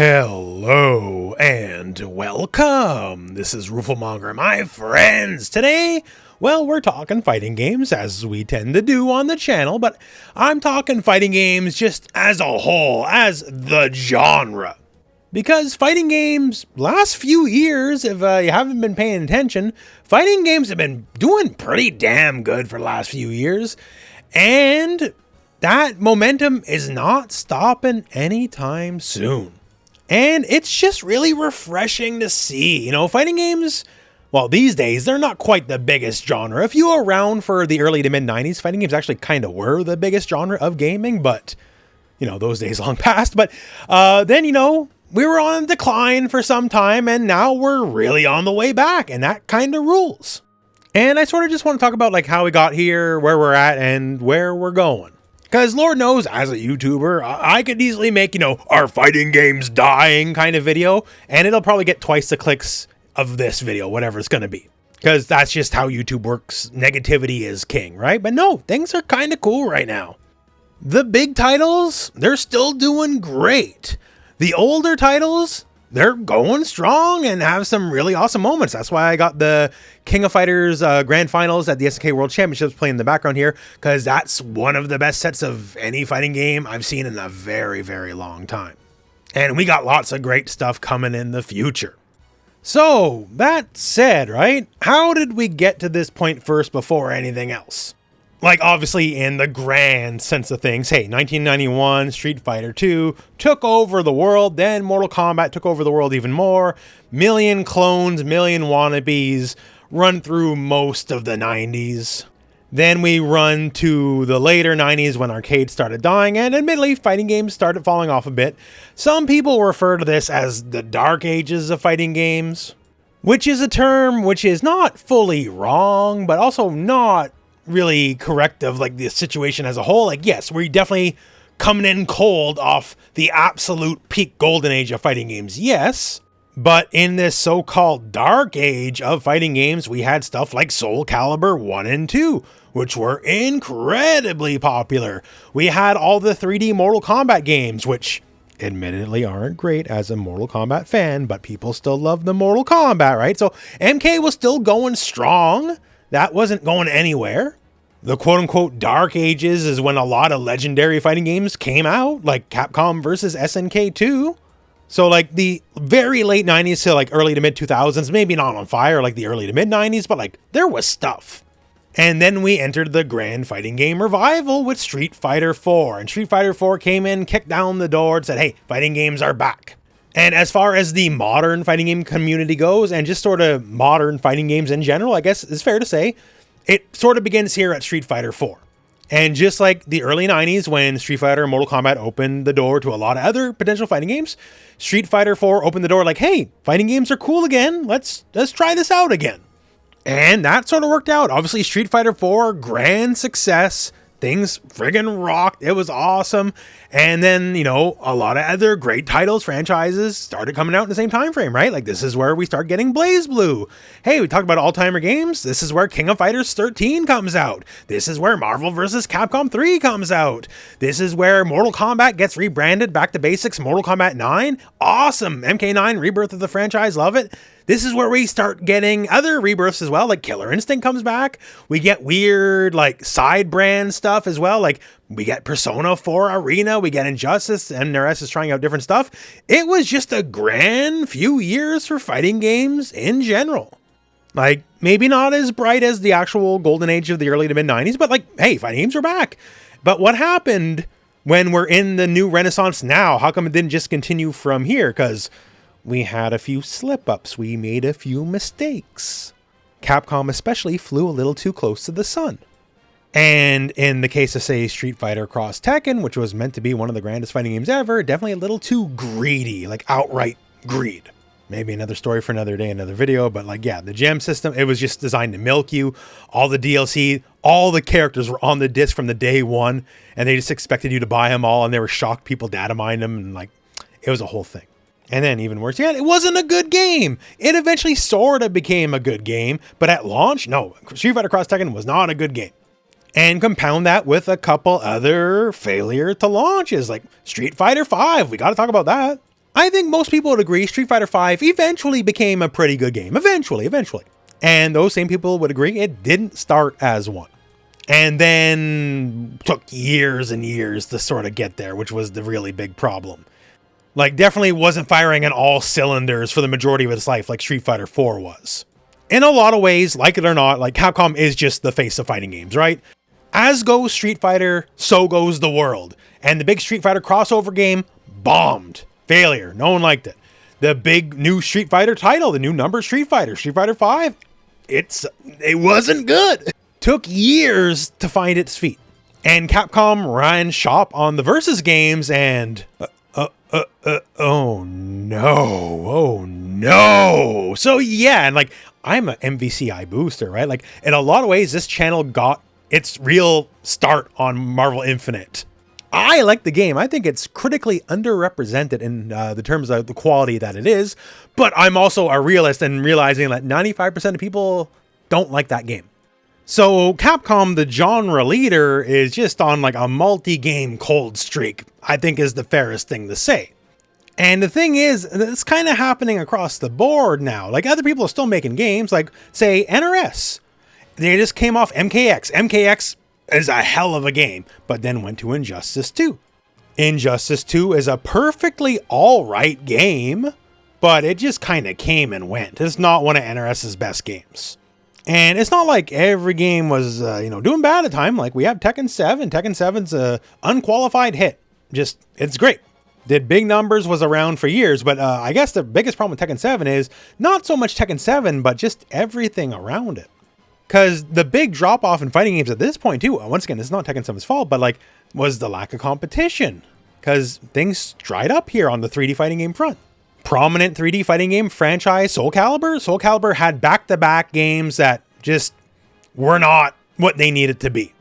Hello and welcome. This is Rooflemonger, my friends. Today, well, we're talking fighting games as we tend to do on the channel, but I'm talking fighting games just as a whole, as the genre. Because fighting games, last few years, if you haven't been paying attention, fighting games have been doing pretty damn good for the last few years. And that momentum is not stopping anytime soon. And it's just really refreshing to see, fighting games, well, these days, they're not quite the biggest genre. If you were around for the early to mid 90s, fighting games actually kind of were the biggest genre of gaming, but, those days long past. But then, we were on decline for some time, and now we're really on the way back, and that kind of rules. And I sort of just want to talk about like how we got here, where we're at, and where we're going. Because Lord knows, as a YouTuber, I could easily make, our fighting games dying kind of video, and it'll probably get twice the clicks of this video, whatever it's going to be. Because that's just how YouTube works. Negativity is king, right? But no, things are kind of cool right now. The big titles, they're still doing great. The older titles, they're going strong and have some really awesome moments. That's why I got the King of Fighters Grand Finals at the SNK World Championships playing in the background here, because that's one of the best sets of any fighting game I've seen in a very, very long time. And we got lots of great stuff coming in the future. So, that said, right, how did we get to this point first before anything else? Like, obviously, in the grand sense of things, hey, 1991, Street Fighter 2 took over the world, then Mortal Kombat took over the world even more, million clones, million wannabes, run through most of the 90s. Then we run to the later 90s when arcades started dying, and admittedly, fighting games started falling off a bit. Some people refer to this as the dark ages of fighting games, which is a term which is not fully wrong, but also not really correct of like the situation as a whole. Like, yes, we're definitely coming in cold off the absolute peak golden age of fighting games, yes, but in this so-called dark age of fighting games, we had stuff like Soul Calibur 1 and 2, which were incredibly popular. We had all the 3D Mortal Kombat games, which admittedly aren't great as a Mortal Kombat fan, but people still love the Mortal Kombat, right? So MK was still going strong. That wasn't going anywhere. The quote-unquote dark ages is when a lot of legendary fighting games came out, like Capcom versus SNK 2. So like the very late 90s to like early to mid 2000s, maybe not on fire like the early to mid 90s, but like there was stuff. And then we entered the grand fighting game revival with Street Fighter 4. And Street Fighter 4 came in, kicked down the door and said, hey, fighting games are back. And as far as the modern fighting game community goes, and just sort of modern fighting games in general, I guess it's fair to say, it sort of begins here at Street Fighter 4. And just like the early 90s when Street Fighter and Mortal Kombat opened the door to a lot of other potential fighting games, Street Fighter 4 opened the door like, hey, fighting games are cool again. Let's try this out again. And that sort of worked out. Obviously, Street Fighter 4, grand success. Things friggin' rocked. It was awesome. And then, a lot of other great titles, franchises started coming out in the same time frame, right? Like this is where we start getting BlazBlue. Hey, we talked about all-timer games. This is where King of Fighters 13 comes out. This is where Marvel vs. Capcom 3 comes out. This is where Mortal Kombat gets rebranded back to basics. Mortal Kombat 9. Awesome. MK9, rebirth of the franchise. Love it. This is where we start getting other rebirths as well, like Killer Instinct comes back. We get weird, like, side brand stuff as well. Like, we get Persona 4 Arena, we get Injustice, MNRS is trying out different stuff. It was just a grand few years for fighting games in general. Like, maybe not as bright as the actual golden age of the early to mid 90s, but like, hey, fighting games are back. But what happened when we're in the new renaissance now? How come it didn't just continue from here? Because we had a few slip-ups. We made a few mistakes. Capcom especially flew a little too close to the sun. And in the case of, say, Street Fighter Cross Tekken, which was meant to be one of the grandest fighting games ever, definitely a little too greedy, like outright greed. Maybe another story for another day, another video, but like, yeah, the gem system, it was just designed to milk you. All the DLC, all the characters were on the disc from the day one, and they just expected you to buy them all, and they were shocked people data mined them, and like, it was a whole thing. And then even worse, yeah, it wasn't a good game. It eventually sort of became a good game, but at launch, no, Street Fighter Cross Tekken was not a good game. And compound that with a couple other failure to launches, like Street Fighter 5. We got to talk about that. I think most people would agree Street Fighter V eventually became a pretty good game. Eventually. And those same people would agree it didn't start as one. And then took years and years to sort of get there, which was the really big problem. Like, definitely wasn't firing on all cylinders for the majority of its life like Street Fighter 4 was. In a lot of ways, like it or not, like Capcom is just the face of fighting games, right? As goes Street Fighter, so goes the world. And the big Street Fighter crossover game bombed. Failure. No one liked it. The big new Street Fighter title, the new number Street Fighter 5, it wasn't good. Took years to find its feet. And Capcom ran shop on the Versus games and... oh no. So yeah, and like, I'm an MVCI booster, right? Like, in a lot of ways, this channel got its real start on Marvel Infinite. I like the game. I think it's critically underrepresented in the terms of the quality that it is, but I'm also a realist and realizing that 95% of people don't like that game. So Capcom, the genre leader, is just on like a multi-game cold streak, I think is the fairest thing to say. And the thing is, it's kind of happening across the board now. Like, other people are still making games, like, say, NRS. They just came off MKX. MKX is a hell of a game, but then went to Injustice 2. Injustice 2 is a perfectly alright game, but it just kind of came and went. It's not one of NRS's best games. And it's not like every game was, doing bad at the time. Like, we have Tekken 7. Tekken 7's a unqualified hit. It's great. Did big numbers, was around for years, but I guess the biggest problem with Tekken 7 is not so much Tekken 7, but just everything around it. Because the big drop-off in fighting games at this point, too, once again, it's not Tekken 7's fault, but like, was the lack of competition. Because things dried up here on the 3D fighting game front. Prominent 3D fighting game franchise, Soul Calibur. Soul Calibur had back-to-back games that just were not what they needed to be.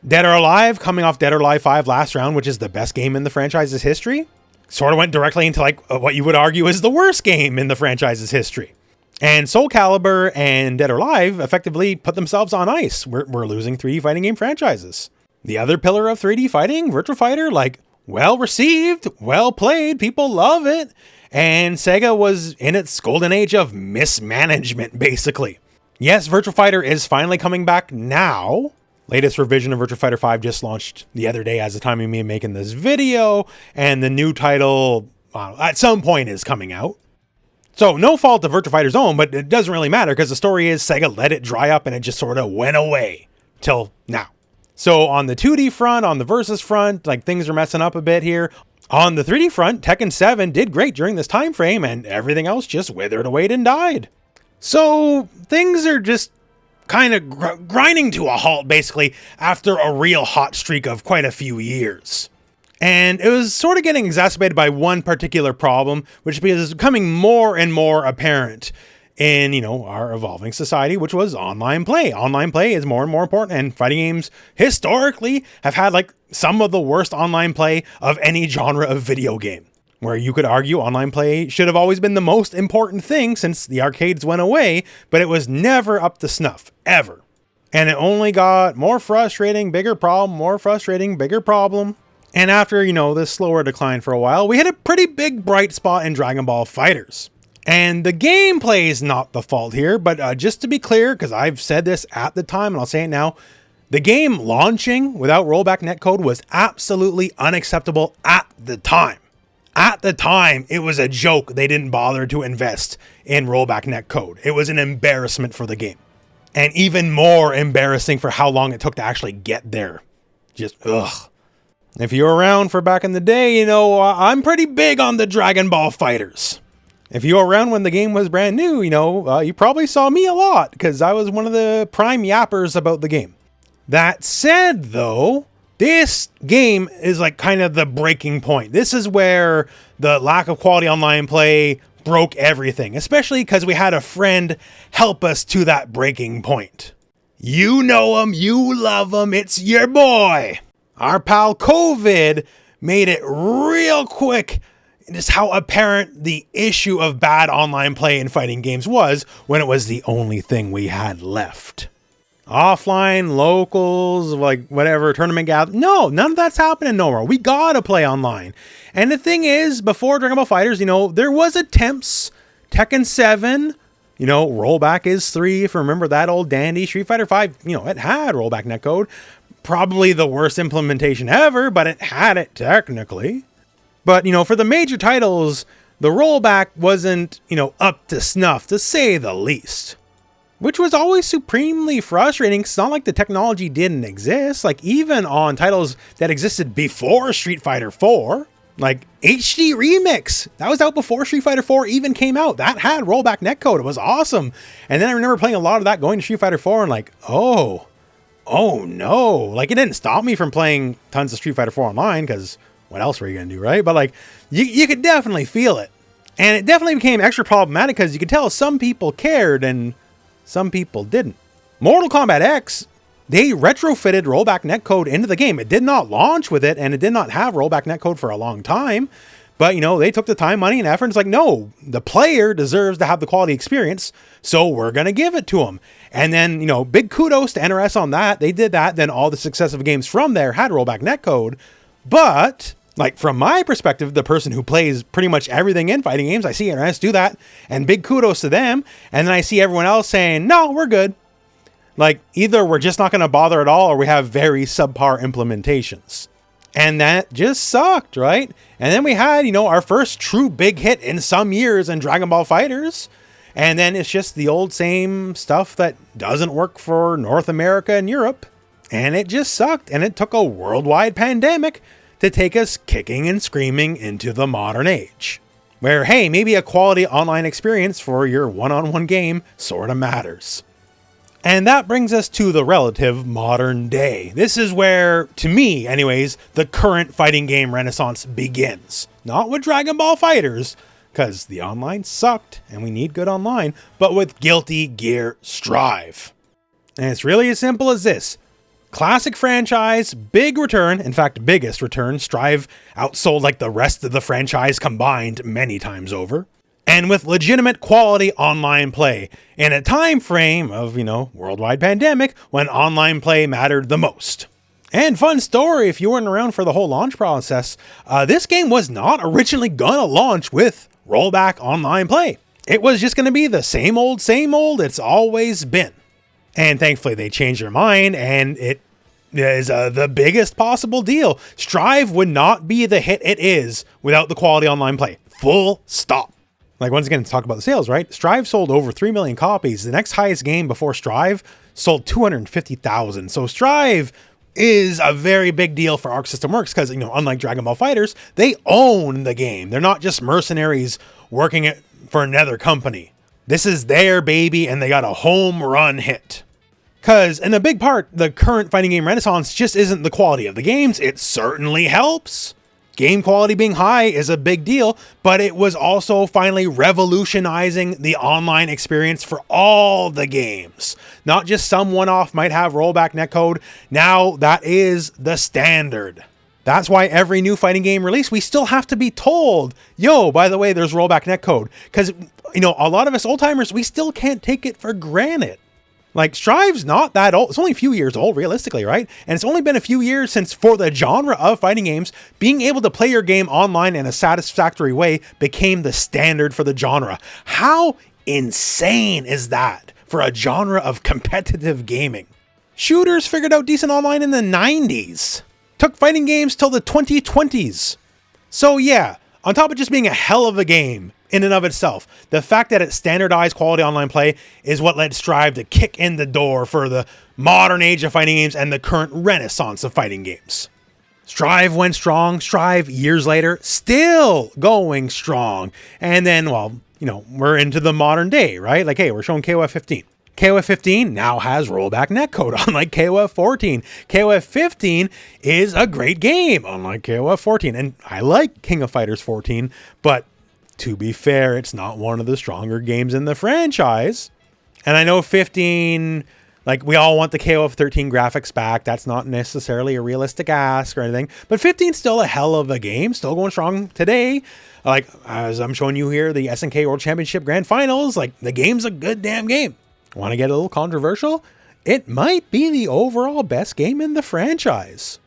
Dead or Alive, coming off Dead or Alive 5 Last Round, which is the best game in the franchise's history, sort of went directly into like what you would argue is the worst game in the franchise's history. And Soul Calibur and Dead or Alive effectively put themselves on ice. We're losing 3D fighting game franchises. The other pillar of 3D fighting, Virtua Fighter, like, well received, well played, people love it. And Sega was in its golden age of mismanagement, basically. Yes, Virtua Fighter is finally coming back now. Latest revision of Virtua Fighter 5 just launched the other day as the time of me making this video, and the new title at some point is coming out. So no fault of Virtua Fighter's own, but it doesn't really matter because the story is Sega let it dry up and it just sort of went away till now. So on the 2D front, on the Versus front, like, things are messing up a bit here. On the 3D front, Tekken 7 did great during this time frame, and everything else just withered away and died. So things are just kind of grinding to a halt, basically, after a real hot streak of quite a few years. And it was sort of getting exacerbated by one particular problem, which is becoming more and more apparent in, our evolving society, which was online play. Online play is more and more important, and fighting games historically have had like some of the worst online play of any genre of video game, where you could argue online play should have always been the most important thing since the arcades went away, but it was never up to snuff, ever. And it only got more frustrating, bigger problem, more frustrating, bigger problem. And after, this slower decline for a while, we hit a pretty big bright spot in Dragon Ball FighterZ. And the gameplay is not the fault here, but just to be clear, because I've said this at the time and I'll say it now, the game launching without rollback netcode was absolutely unacceptable at the time. At the time, it was a joke they didn't bother to invest in rollback netcode. It was an embarrassment for the game. And even more embarrassing for how long it took to actually get there. Just, ugh. If you were around for back in the day, I'm pretty big on the Dragon Ball FighterZ. If you were around when the game was brand new, you probably saw me a lot because I was one of the prime yappers about the game. That said, though, this game is like kind of the breaking point. This is where the lack of quality online play broke everything, especially because we had a friend help us to that breaking point. You know him, you love him, it's your boy. Our pal COVID made it real quick just how apparent the issue of bad online play in fighting games was when it was the only thing we had left. offline locals, like whatever tournament gather. No, none of that's happening no more. We gotta play online. And the thing is, before Dragon Ball Fighters, there was attempts. Tekken 7, rollback is 3. If you remember that old dandy. Street Fighter 5, it had rollback netcode. Probably the worst implementation ever, but it had it technically. But, for the major titles, the rollback wasn't, up to snuff, to say the least. Which was always supremely frustrating. It's not like the technology didn't exist. Like, even on titles that existed before Street Fighter 4, like HD Remix, that was out before Street Fighter 4 even came out. That had rollback netcode. It was awesome. And then I remember playing a lot of that going to Street Fighter 4 and like, oh no. Like, it didn't stop me from playing tons of Street Fighter 4 online, because what else were you going to do, right? But like, you could definitely feel it. And it definitely became extra problematic because you could tell some people cared and some people didn't. Mortal Kombat X, they retrofitted rollback netcode into the game. It did not launch with it, and it did not have rollback netcode for a long time. But, they took the time, money, and effort. It's like, no, the player deserves to have the quality experience, so we're going to give it to them. And then, big kudos to NRS on that. They did that. Then all the successive games from there had rollback netcode. But, like, from my perspective, the person who plays pretty much everything in fighting games, I see NRS do that, and big kudos to them. And then I see everyone else saying, no, we're good. Like, either we're just not going to bother at all, or we have very subpar implementations. And that just sucked, right? And then we had, our first true big hit in some years in Dragon Ball Fighters. And then it's just the old same stuff that doesn't work for North America and Europe. And it just sucked. And it took a worldwide pandemic to take us kicking and screaming into the modern age. Where, hey, maybe a quality online experience for your one-on-one game sorta matters. And that brings us to the relative modern day. This is where, to me anyways, the current fighting game renaissance begins. Not with Dragon Ball Fighters, because the online sucked and we need good online, but with Guilty Gear Strive. And it's really as simple as this. Classic franchise, big return, in fact, biggest return. Strive outsold like the rest of the franchise combined many times over. And with legitimate quality online play in a time frame of, worldwide pandemic when online play mattered the most. And fun story, if you weren't around for the whole launch process, this game was not originally gonna launch with rollback online play. It was just gonna be the same old it's always been. And thankfully they changed their mind, and it is the biggest possible deal. Strive would not be the hit it is without the quality online play. Full stop. Like, once again, to talk about the sales, right? Strive sold over 3 million copies. The next highest game before Strive sold 250,000. So Strive is a very big deal for Arc System Works because, unlike Dragon Ball Fighters, they own the game. They're not just mercenaries working it for another company. This is their baby, and they got a home run hit. Because, in a big part, the current fighting game renaissance just isn't the quality of the games. It certainly helps. Game quality being high is a big deal, but it was also finally revolutionizing the online experience for all the games. Not just some one-off might have rollback netcode. Now that is the standard. That's why every new fighting game release, we still have to be told, yo, by the way, there's rollback netcode. Because, a lot of us old-timers, we still can't take it for granted. Like, Strive's not that old. It's only a few years old, realistically, right? And it's only been a few years since, for the genre of fighting games, being able to play your game online in a satisfactory way became the standard for the genre. How insane is that for a genre of competitive gaming? Shooters figured out decent online in the 90s. Took fighting games till the 2020s. So yeah, on top of just being a hell of a game in and of itself, the fact that it standardized quality online play is what led Strive to kick in the door for the modern age of fighting games and the current renaissance of fighting games. Strive went strong. Strive, years later, still going strong. And then, we're into the modern day, right? Like, hey, we're showing KOF 15. KOF 15 now has rollback netcode, unlike KOF 14. KOF 15 is a great game, unlike KOF 14. And I like King of Fighters 14, but to be fair, it's not one of the stronger games in the franchise. And I know 15, like, we all want the KOF 13 graphics back. That's not necessarily a realistic ask or anything. But 15's still a hell of a game, still going strong today. Like, as I'm showing you here, the SNK World Championship Grand Finals, like, the game's a good damn game. Want to get a little controversial? it might be the overall best game in the franchise.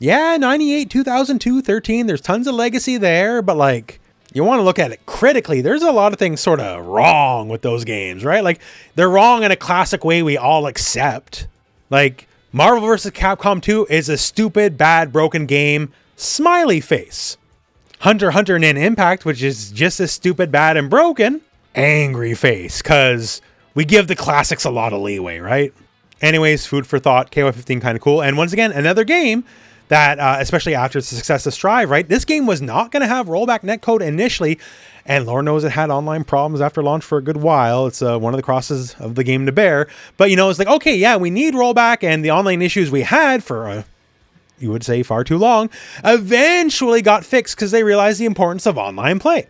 Yeah, 98, 2002, 13, there's tons of legacy there, but like, you want to look at it critically, there's a lot of things sort of wrong with those games, right? Like, they're wrong in a classic way we all accept. Like, Marvel vs. Capcom 2 is a stupid, bad, broken game, smiley face. Hunter x Hunter and Impact, which is just as stupid, bad, and broken, angry face, because we give the classics a lot of leeway, right? Anyways, food for thought, KY15 kind of cool. And once again, another game that, especially after the success of Strive, right? This game was not going to have rollback netcode initially, and Lord knows it had online problems after launch for a good while. It's one of the crosses of the game to bear. But, you know, it's like, okay, yeah, we need rollback, and the online issues we had for, you would say, far too long, eventually got fixed because they realized the importance of online play.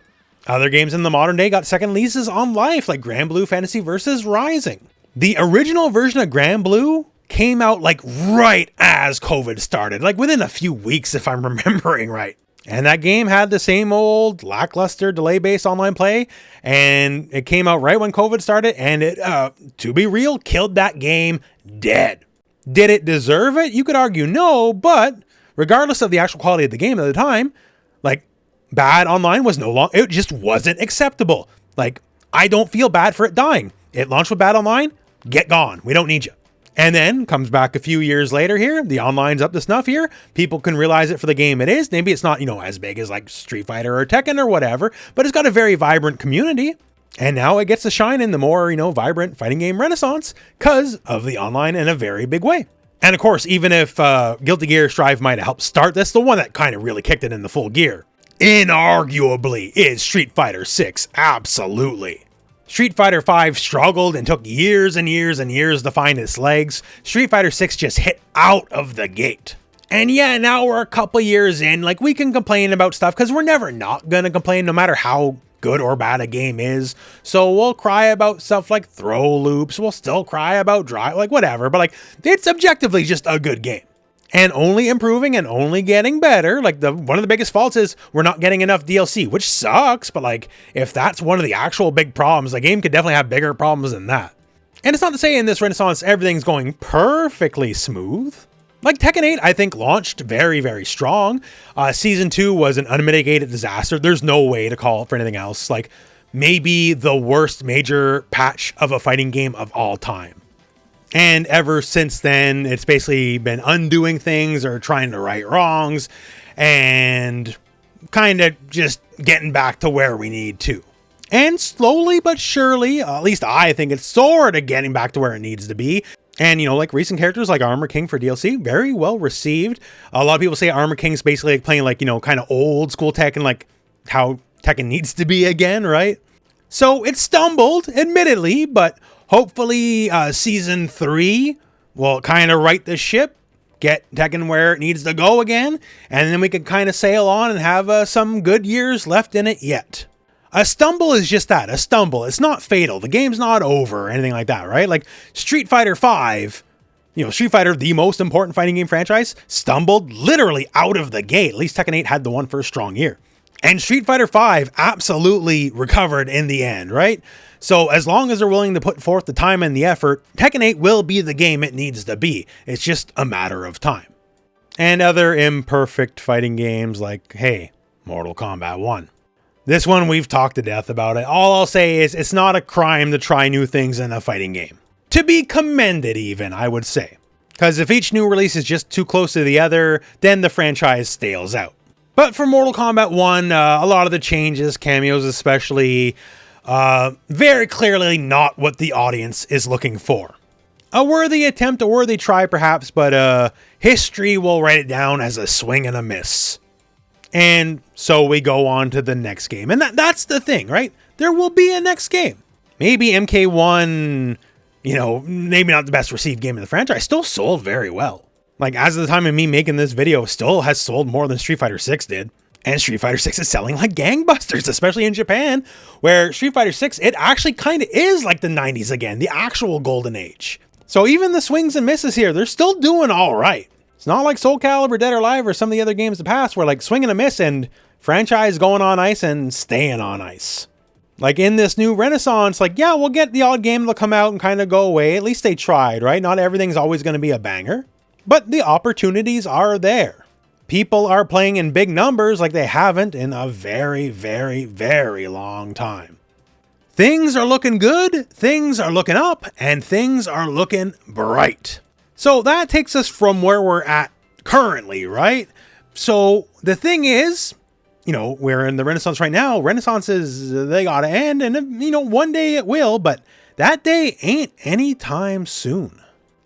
Other games in the modern day got second leases on life, like Grand Blue Fantasy vs. Rising. The original version of Grand Blue came out like right as COVID started, like within a few weeks, if I'm remembering right. And that game had the same old lackluster delay-based online play, and it came out right when COVID started, and it, to be real, killed that game dead. Did it deserve it? You could argue no, but regardless of the actual quality of the game at the time, like, bad online was no longer, it just wasn't acceptable. Like, I don't feel bad for it dying. It launched with bad online, get gone. We don't need you. And then comes back a few years later here, the online's up to snuff here. People can realize it for the game it is. Maybe it's not, you know, as big as like Street Fighter or Tekken or whatever, but it's got a very vibrant community. And now it gets to shine in the more, you know, vibrant fighting game renaissance because of the online in a very big way. And of course, even if Guilty Gear Strive might have helped start this, the one that kind of really kicked it into full gear, inarguably, is Street Fighter 6. Absolutely. Street Fighter 5 struggled and took years and years and years to find its legs. Street Fighter 6 just hit out of the gate. And yeah, now we're a couple years in, like, we can complain about stuff because we're never not going to complain no matter how good or bad a game is. So we'll cry about stuff like throw loops. We'll still cry about drive, like whatever. But like, it's objectively just a good game. And only improving and only getting better. Like, one of the biggest faults is we're not getting enough DLC, which sucks. But like, if that's one of the actual big problems, the game could definitely have bigger problems than that. And it's not to say in this renaissance, everything's going perfectly smooth. Like Tekken 8, I think launched very, very strong. Season 2 was an unmitigated disaster. There's no way to call it for anything else. Like, maybe the worst major patch of a fighting game of all time. And ever since then, it's basically been undoing things or trying to right wrongs and kind of just getting back to where we need to. And slowly but surely, at least I think it's sort of getting back to where it needs to be. And, you know, like recent characters like Armor King for DLC, very well received. A lot of people say Armor King's basically like playing like, you know, kind of old school Tekken, like how Tekken needs to be again, right? So it stumbled, admittedly, but hopefully Season 3 will kind of right the ship, get Tekken where it needs to go again, and then we can kind of sail on and have some good years left in it yet. A stumble is just that, a stumble. It's not fatal. The game's not over or anything like that, right? Like Street Fighter 5, you know, Street Fighter, the most important fighting game franchise, stumbled literally out of the gate. At least Tekken 8 had the one first strong year. And Street Fighter 5 absolutely recovered in the end, right? So as long as they're willing to put forth the time and the effort, Tekken 8 will be the game it needs to be. It's just a matter of time. And other imperfect fighting games like, hey, Mortal Kombat 1. This one, we've talked to death about it. All I'll say is it's not a crime to try new things in a fighting game. To be commended even, I would say. Because if each new release is just too close to the other, then the franchise stales out. But for Mortal Kombat 1, a lot of the changes, cameos especially, very clearly not what the audience is looking for. A worthy attempt, a worthy try perhaps, but history will write it down as a swing and a miss. And so we go on to the next game. And that's the thing, right? There will be a next game. Maybe MK1, you know, maybe not the best received game in the franchise, still sold very well. Like, as of the time of me making this video, still has sold more than Street Fighter 6 did. And Street Fighter 6 is selling like gangbusters, especially in Japan, where Street Fighter 6, it actually kind of is like the 90s again, the actual golden age. So even the swings and misses here, they're still doing all right. It's not like Soul Calibur, Dead or Alive, or some of the other games of the past where like swing and a miss and franchise going on ice and staying on ice. Like in this new renaissance, like, yeah, we'll get the odd game that'll come out and kind of go away. At least they tried, right? Not everything's always going to be a banger, but the opportunities are there. People are playing in big numbers like they haven't in a very, very, very long time. Things are looking good, things are looking up, and things are looking bright. So that takes us from where we're at currently, right? So the thing is, we're in the Renaissance right now. Renaissances, they gotta end, and one day it will, but that day ain't anytime soon.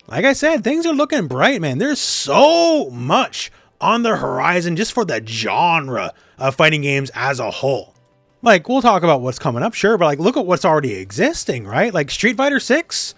Like I said, things are looking bright, man. There's so much on the horizon just for the genre of fighting games as a whole. Like, we'll talk about what's coming up, sure, but like, look at what's already existing, right? Like Street Fighter 6,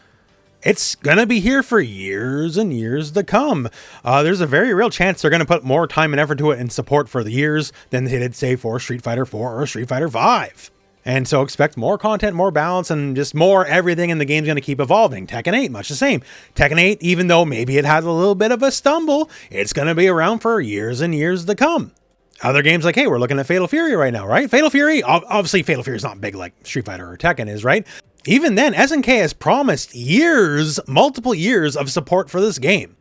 it's gonna be here for years and years to come. There's a very real chance they're gonna put more time and effort to it and support for the years than they did, say, for Street Fighter 4 or Street Fighter 5. And so expect more content, more balance, and just more everything, and the game's gonna keep evolving. Tekken 8, much the same. Tekken 8, even though maybe it had a little bit of a stumble, it's gonna be around for years and years to come. Other games like, hey, we're looking at Fatal Fury right now, right? Fatal Fury, obviously Fatal Fury is not big like Street Fighter or Tekken is, right? Even then, SNK has promised years, multiple years of support for this game.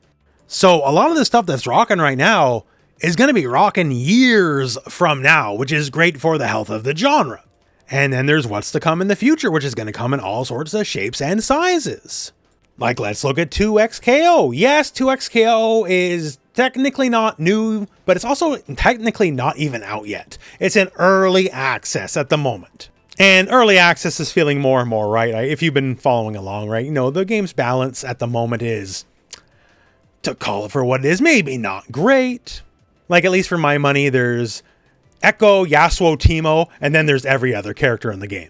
So a lot of the stuff that's rocking right now is going to be rocking years from now, which is great for the health of the genre. And then there's what's to come in the future, which is going to come in all sorts of shapes and sizes. Like, let's look at 2XKO. Yes, 2XKO is technically not new, but it's also technically not even out yet. It's in early access at the moment. And early access is feeling more and more right. If you've been following along, right, the game's balance at the moment is, to call it for what it is, maybe not great. Like, at least for my money, there's Echo, Yasuo, Teemo, and then there's every other character in the game.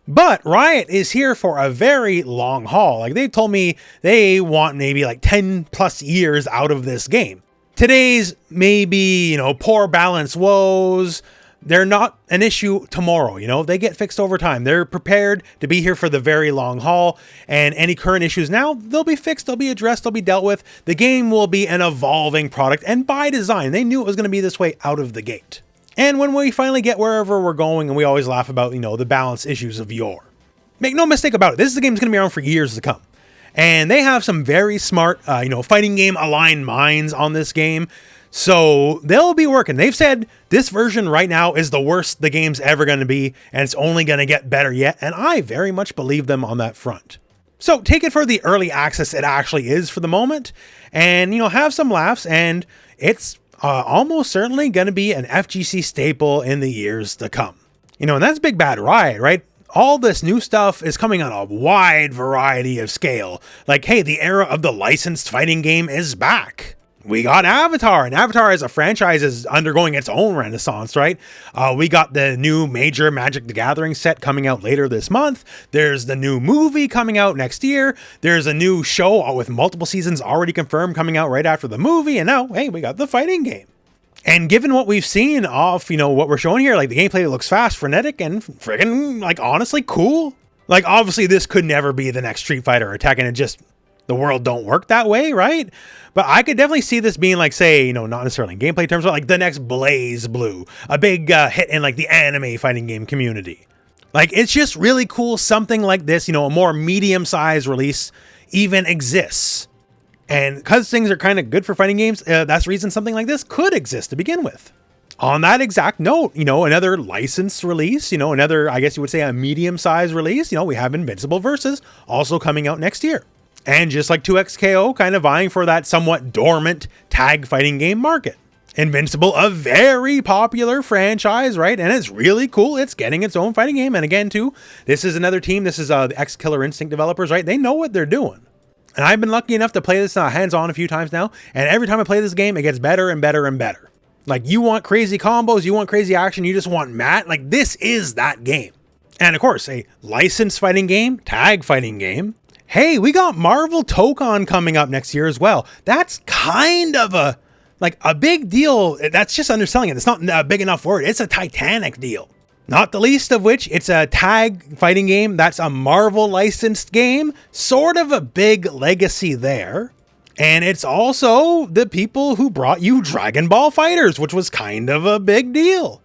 But Riot is here for a very long haul. Like, they've told me they want maybe like 10 plus years out of this game. Today's maybe, poor balance woes, they're not an issue tomorrow. They get fixed over time. They're prepared to be here for the very long haul, and any current issues now, they'll be fixed, they'll be addressed, they'll be dealt with. The game will be an evolving product, and by design, they knew it was going to be this way out of the gate. And when we finally get wherever we're going, and we always laugh about, the balance issues of yore. Make no mistake about it, this game's going to be around for years to come. And they have some very smart, fighting game aligned minds on this game. So they'll be working. They've said this version right now is the worst the game's ever going to be, and it's only going to get better yet. And I very much believe them on that front. So take it for the early access it actually is for the moment, and, have some laughs. And it's almost certainly going to be an FGC staple in the years to come. And that's Big Bad Riot, right? All this new stuff is coming on a wide variety of scale. Like, hey, the era of the licensed fighting game is back. We got Avatar, and Avatar as a franchise is undergoing its own renaissance, right? We got the new major Magic the Gathering set coming out later this month. There's the new movie coming out next year. There's a new show with multiple seasons already confirmed coming out right after the movie. And now, hey, we got the fighting game. And given what we've seen off, what we're showing here, like the gameplay looks fast, frenetic, and friggin', like, honestly cool. Like, obviously this could never be the next Street Fighter or Tekken. It just, the world don't work that way, right? But I could definitely see this being like, say, not necessarily in gameplay terms, but like the next Blaze Blue, a big hit in like the anime fighting game community. Like, it's just really cool. Something like this, a more medium-sized release even exists. And because things are kind of good for fighting games, that's the reason something like this could exist to begin with. On that exact note, another licensed release, another, I guess you would say, a medium-sized release, we have Invincible Versus also coming out next year. And just like 2XKO, kind of vying for that somewhat dormant tag fighting game market. Invincible, a very popular franchise, right? And it's really cool. It's getting its own fighting game. And again, too, this is another team. This is the ex-Killer Instinct developers, right? They know what they're doing. And I've been lucky enough to play this hands-on a few times now. And every time I play this game, it gets better and better and better. Like, you want crazy combos, you want crazy action, you just want mat. Like, this is that game. And of course, a licensed fighting game, tag fighting game. Hey, we got Marvel Tokon coming up next year as well. That's kind of a big deal. That's just underselling it. It's not a big enough word. It's a titanic deal. Not the least of which, it's a tag fighting game. That's a Marvel licensed game. Sort of a big legacy there. And it's also the people who brought you Dragon Ball FighterZ, which was kind of a big deal.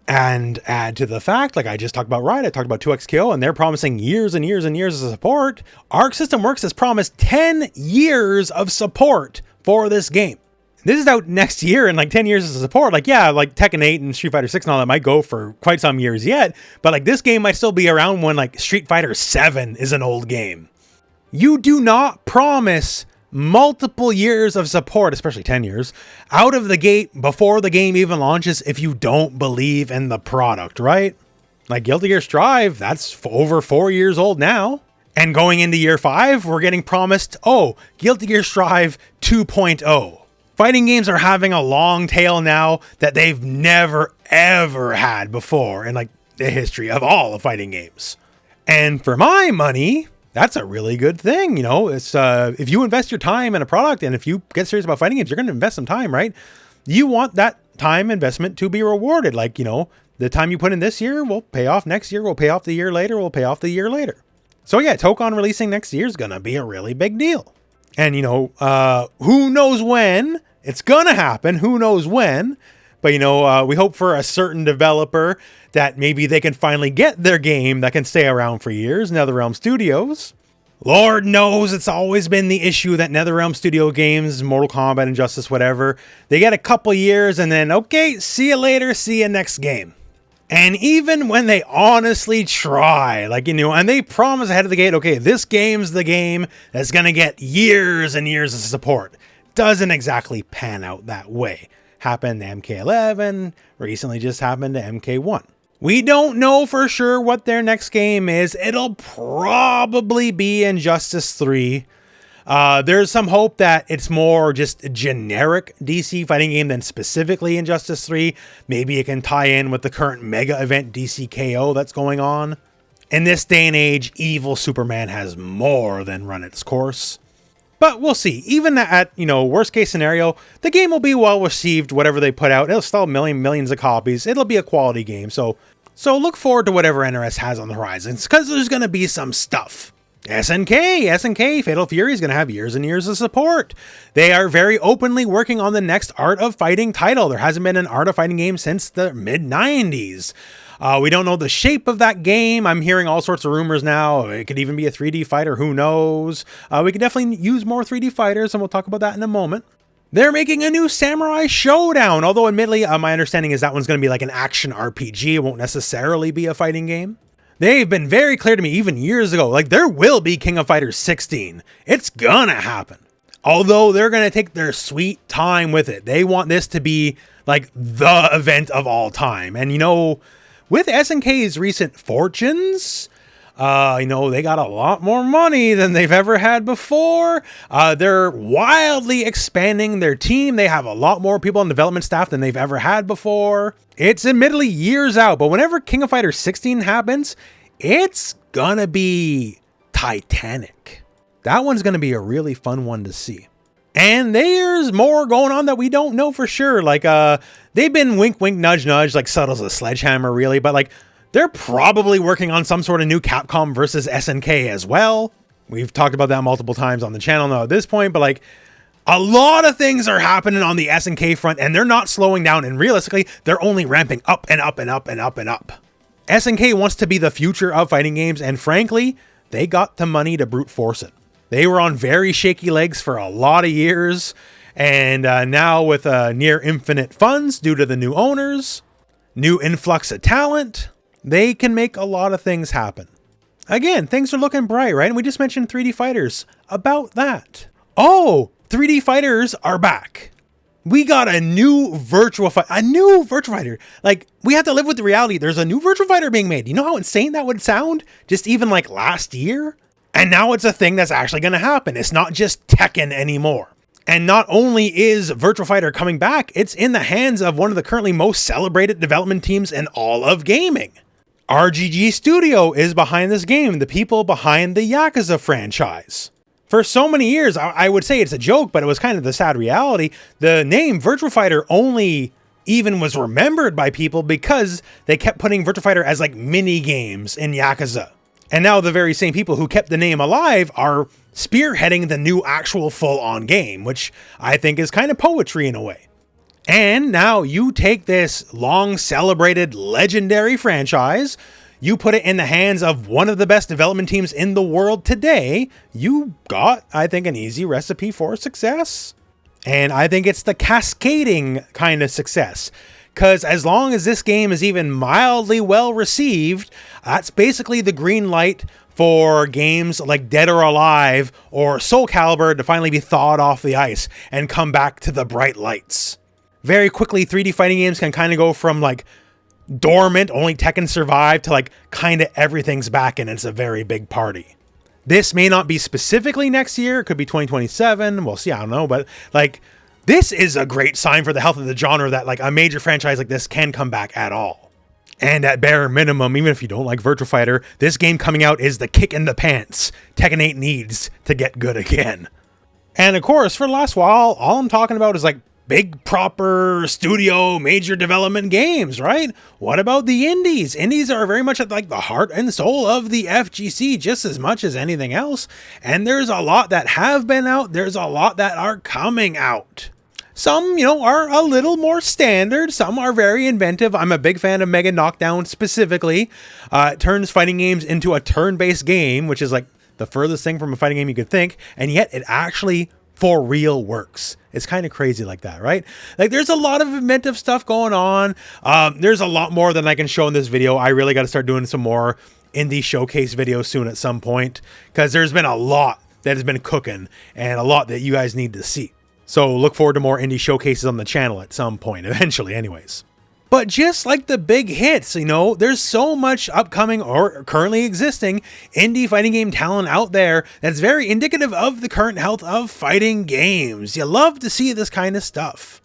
And add to the fact, like I just talked about Riot, I talked about 2XKO, and they're promising years and years and years of support. Arc System Works has promised 10 years of support for this game. This is out next year, and like 10 years of support. Like, yeah, like Tekken 8 and Street Fighter 6 and all that might go for quite some years yet, but like this game might still be around when like Street Fighter 7 is an old game. You do not promise multiple years of support, especially 10 years, out of the gate before the game even launches if you don't believe in the product, right? Like Guilty Gear Strive, that's over 4 years old now. And going into year 5, we're getting promised, oh, Guilty Gear Strive 2.0. Fighting games are having a long tail now that they've never, ever had before in like the history of all of fighting games. And for my money, that's a really good thing. You know, it's if you invest your time in a product and if you get serious about fighting games, you're going to invest some time, right? You want that time investment to be rewarded. Like, you know, the time you put in this year will pay off next year, will pay off the year later, will pay off the year later. So yeah, Tokon releasing next year is going to be a really big deal. And, you know, who knows when it's going to happen? Who knows when? But, you know, we hope for a certain developer that maybe they can finally get their game that can stay around for years, NetherRealm Studios. Lord knows it's always been the issue that NetherRealm Studio games, Mortal Kombat, Injustice, whatever, they get a couple years and then, okay, see you later, see you next game. And even when they honestly try, like, you know, and they promise ahead of the gate, okay, this game's the game that's going to get years and years of support, doesn't exactly pan out that way. Happened to MK11, recently just happened to MK1. We don't know for sure what their next game is. It'll probably be Injustice 3. There's some hope that it's more just a generic DC fighting game than specifically Injustice 3. Maybe it can tie in with the current mega event DCKO that's going on. In this day and age, evil Superman has more than run its course. But we'll see. Even at, you know, worst case scenario, the game will be well received, whatever they put out. It'll sell millions of copies. It'll be a quality game. So look forward to whatever NRS has on the horizon, because there's going to be some stuff. SNK, Fatal Fury is going to have years and years of support. They are very openly working on the next Art of Fighting title. There hasn't been an Art of Fighting game since the mid-90s. We don't know the shape of that game. I'm hearing all sorts of rumors now. It could even be a 3D fighter. Who knows? We could definitely use more 3D fighters, and we'll talk about that in a moment. They're making a new Samurai Showdown, although admittedly, my understanding is that one's going to be like an action RPG. It won't necessarily be a fighting game. They've been very clear to me even years ago, like there will be King of Fighters 16. It's gonna happen. Although they're going to take their sweet time with it. They want this to be like the event of all time. And you know, with SNK's recent fortunes, you know, they got a lot more money than they've ever had before. They're wildly expanding their team. They have a lot more people on development staff than they've ever had before. It's admittedly years out, but whenever King of Fighters 16 happens, it's gonna be titanic. That one's gonna be a really fun one to see. And there's more going on that we don't know for sure. Like, they've been wink, wink, nudge, nudge, like subtle as a sledgehammer, really. But like, they're probably working on some sort of new Capcom versus SNK as well. We've talked about that multiple times on the channel now at this point, but like, a lot of things are happening on the SNK front, and they're not slowing down. And realistically, they're only ramping up and up and up and up and up. SNK wants to be the future of fighting games, and frankly, they got the money to brute force it. They were on very shaky legs for a lot of years, and now with near infinite funds due to the new owners, new influx of talent, they can make a lot of things happen. Again, things are looking bright, right? And we just mentioned 3D fighters. About that. Oh, 3D fighters are back. We got a new virtual fighter. Like, we have to live with the reality. There's a new virtual fighter being made. You know how insane that would sound? Just even like last year? And now it's a thing that's actually going to happen. It's not just Tekken anymore. And not only is Virtua Fighter coming back, it's in the hands of one of the currently most celebrated development teams in all of gaming. RGG Studio is behind this game, the people behind the Yakuza franchise. For so many years, I would say it's a joke, but it was kind of the sad reality. The name Virtua Fighter only even was remembered by people because they kept putting Virtua Fighter as like mini games in Yakuza. And now the very same people who kept the name alive are spearheading the new actual full-on game, which I think is kind of poetry in a way. And now you take this long celebrated legendary franchise, you put it in the hands of one of the best development teams in the world today, you got, I think, an easy recipe for success. And I think it's the cascading kind of success. Because as long as this game is even mildly well received, that's basically the green light for games like Dead or Alive or Soul Calibur to finally be thawed off the ice and come back to the bright lights. Very quickly, 3D fighting games can kind of go from like dormant, only Tekken survive, to like kind of everything's back and it's a very big party. This may not be specifically next year. It could be 2027. We'll see. I don't know. But like, this is a great sign for the health of the genre that like a major franchise like this can come back at all. And at bare minimum, even if you don't like Virtua Fighter, this game coming out is the kick in the pants Tekken 8 needs to get good again. And of course, for the last while, all I'm talking about is like big proper studio major development games, right? What about the indies? Indies are very much at like the heart and soul of the FGC just as much as anything else. And there's a lot that have been out. There's a lot that are coming out. Some, are a little more standard. Some are very inventive. I'm a big fan of Mega Knockdown specifically. It turns fighting games into a turn-based game, which is like the furthest thing from a fighting game you could think. And yet it actually for real works. It's kind of crazy like that, right? Like there's a lot of inventive stuff going on. There's a lot more than I can show in this video. I really got to start doing some more indie showcase videos soon at some point, because there's been a lot that has been cooking and a lot that you guys need to see. So look forward to more indie showcases on the channel at some point, eventually anyways. But just like the big hits, there's so much upcoming or currently existing indie fighting game talent out there that's very indicative of the current health of fighting games. You love to see this kind of stuff.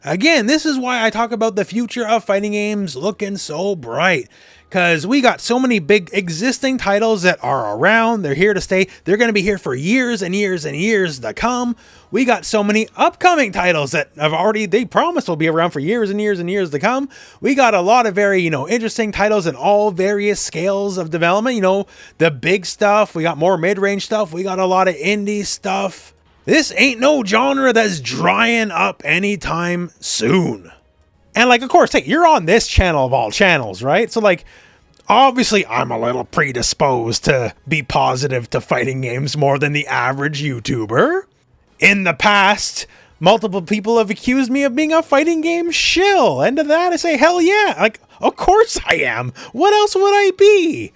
Again, this is why I talk about the future of fighting games looking so bright. Because we got so many big existing titles that are around. They're here to stay. They're going to be here for years and years and years to come. We got so many upcoming titles that they promised will be around for years and years and years to come. We got a lot of very, interesting titles in all various scales of development. The big stuff. We got more mid-range stuff. We got a lot of indie stuff. This ain't no genre that's drying up anytime soon. And of course, hey, you're on this channel of all channels, right? So obviously I'm a little predisposed to be positive to fighting games more than the average YouTuber. In the past, multiple people have accused me of being a fighting game shill. And to that I say, hell yeah. Of course I am. What else would I be?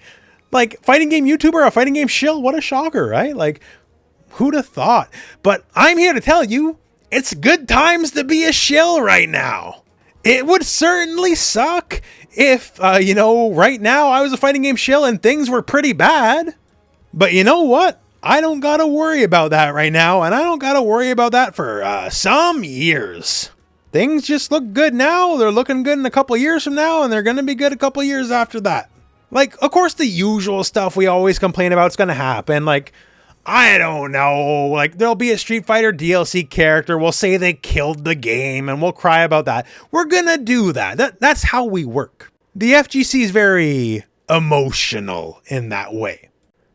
Fighting game YouTuber, a fighting game shill? What a shocker, right? Who'd have thought? But I'm here to tell you, it's good times to be a shill right now. It would certainly suck if, right now I was a fighting game shill and things were pretty bad. But you know what? I don't gotta worry about that right now, and I don't gotta worry about that for some years. Things just look good now, they're looking good in a couple years from now, and they're gonna be good a couple years after that. Of course, the usual stuff we always complain about is gonna happen, I don't know, there'll be a Street Fighter DLC character, we'll say they killed the game, and we'll cry about that. We're gonna do that. That's how we work. The FGC is very emotional in that way.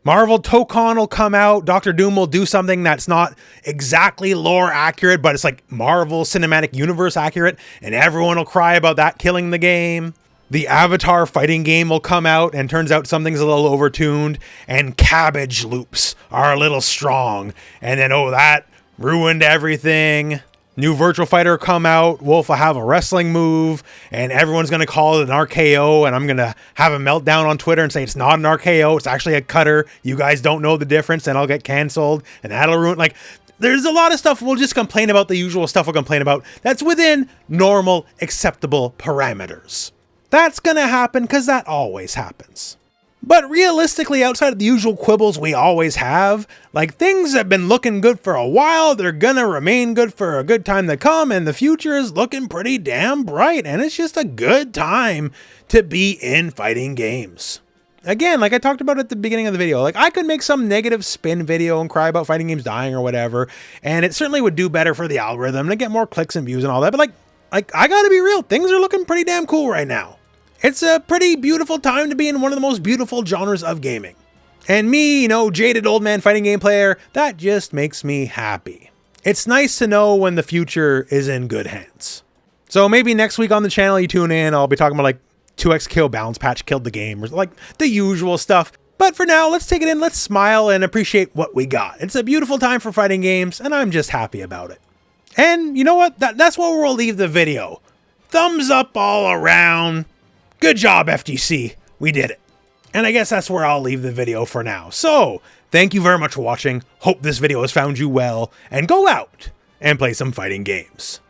Marvel Tokon will come out, Doctor Doom will do something that's not exactly lore accurate, but it's Marvel Cinematic Universe accurate, and everyone will cry about that killing the game. The Avatar fighting game will come out, and turns out something's a little overtuned, and cabbage loops are a little strong, and then, that ruined everything. New Virtual Fighter will come out, Wolf will have a wrestling move, and everyone's going to call it an RKO, and I'm going to have a meltdown on Twitter and say it's not an RKO, it's actually a cutter, you guys don't know the difference, and I'll get canceled, and that'll ruin, there's a lot of stuff we'll just complain about, the usual stuff we'll complain about, that's within normal, acceptable parameters. That's gonna happen because that always happens. But realistically, outside of the usual quibbles we always have, things have been looking good for a while, they're gonna remain good for a good time to come, and the future is looking pretty damn bright, and it's just a good time to be in fighting games. Again, I talked about at the beginning of the video, I could make some negative spin video and cry about fighting games dying or whatever, and it certainly would do better for the algorithm to get more clicks and views and all that, but I gotta be real, things are looking pretty damn cool right now. It's a pretty beautiful time to be in one of the most beautiful genres of gaming. And me, jaded old man fighting game player, that just makes me happy. It's nice to know when the future is in good hands. So maybe next week on the channel you tune in, I'll be talking about like 2x KO balance patch killed the game, or like the usual stuff. But for now, let's take it in, let's smile and appreciate what we got. It's a beautiful time for fighting games, and I'm just happy about it. And you know what? That's where we'll leave the video. Thumbs up all around. Good job, FGC. We did it. And I guess that's where I'll leave the video for now. So, thank you very much for watching. Hope this video has found you well. And go out and play some fighting games.